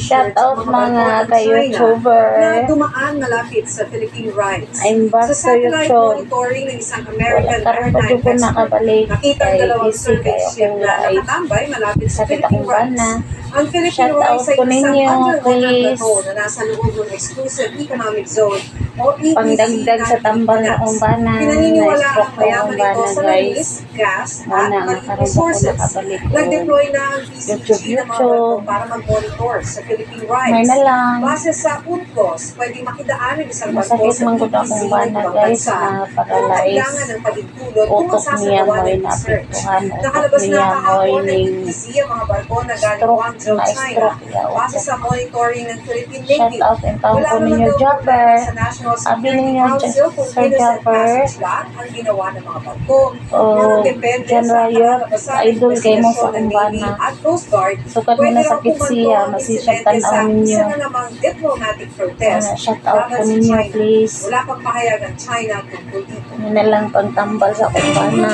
Shout t-shirt sa out mga mga barko ng China ka-YouTuber. na dumaan malapit sa Philippine rights. I'm back Sa to satellite YouTube. monitoring ng isang Wala American karon pa maritime dyan ko expert, nakabalik. nakita ang Kay dalawang busy survey kayo ship akong na live. nakatambay malapit sa Sakit Philippine akong rights. bana. Ang Philippine Shout rights out ay ko isang ninyo, underwater please. plateau na nasa loob ng Exclusive Economic Zone o EEZ Pangdagdag sa ng tambal Pilipinas. akong bana. Pinaniniwala ang Na-stroke ko mayaman akong ito bana, sa guys. langis, gas at Muna nga marine karon pa ko resources. nakabalik ko. Nag-deploy na ang PCG ng mga barko YouTube. para mag-monitor sa Philippine May rights. na lang. Base sa UNCLOS, pwedeng makidaan ng isang barko Masakit sa man gud EEZ akong ng bana, ibang guys, bansa. na Pero paralyze. kailangan ng pagtulot kung Utok niya magsasagawa mo'y ng research. naapektuhan. Utok Nakalabas na niya kahapon mo'y ng ning EEZ ang mga barko na galing stroke. Guangzhou, China. Na-stroke niya. Base Utok. sa monitoring ng Philippine Shout Navy. out and taon Wala ko naman ninyo, daw Jopper. problema sa National Abi Security ninyo, Council kung Sir innocent Jopper. passage lang ang ginawa ng mga barko. Oh, Pero depende John sa Riot, kakatabasan ng idol kay mo sa investigasyon ng Navy kumbana. at Coast Guard. Sukat mo Pwede na raw sakit pumanto siya, ang masisyan insidente sa tanaw ninyo. isa na namang diplomatic protest Shout out laban ko sa ninyo, China. please. Wala pang pahayag ang China tungkol dito. Yun na lang pagtambal sa kumbana.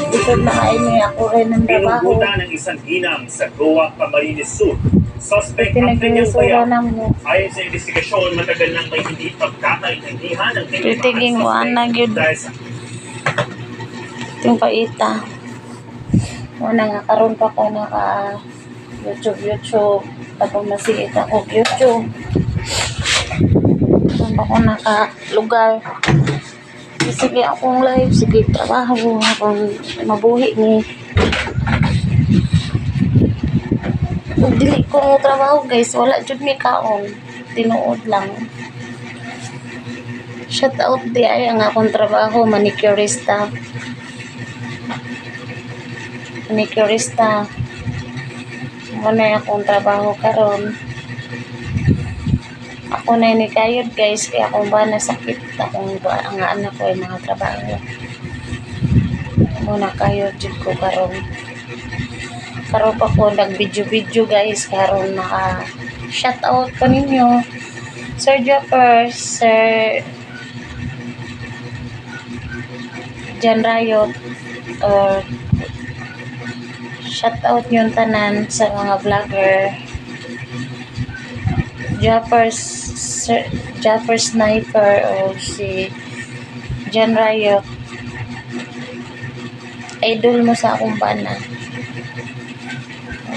Dito na kayo niya ako rin ng trabaho. Pinugutan ng isang ginang sa Goa, Camarines Sur. Suspect Ito ang kanyang nagresura bayaw. na mo. Ayon sa investigasyon, matagal nang may hindi pagkakaintindihan ng Titiging mo, anak, yun. dahil sa Yung paita. Muna nga, karon pa ko naka YouTube. Tapos masiit ako YouTube. Karon pa ko naka lugar. Sige akong live, sige trabaho, akong mabuhi ni. Kung dili ko mo trabaho guys, wala jud mi kaon. Tinuod lang. Shout out di ay ang akong trabaho, manicurista. Muna akong trabaho karon. Ako na ni kayod guys, kaya akong ba nasakit akong ba ang anak ko ay mga trabaho. Muna kayod jud ko karon. Karon pa ko nag-video guys, karon naka shout out ko ninyo. Sir Jopper, Sir John Riot, or shout out yung tanan sa mga vlogger. Jopper Sniper o si John Riot. Idol mo sa akong bana.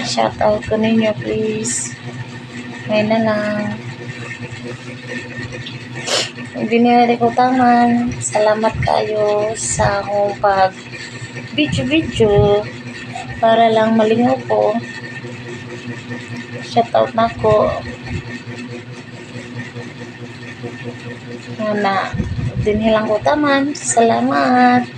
Shout out ko ninyo please. May na lang. Binili ko taman. Salamat kayo sa akong pag video para lang malingaw ko. Shout out na ko. Na dinhilang ko taman. Salamat.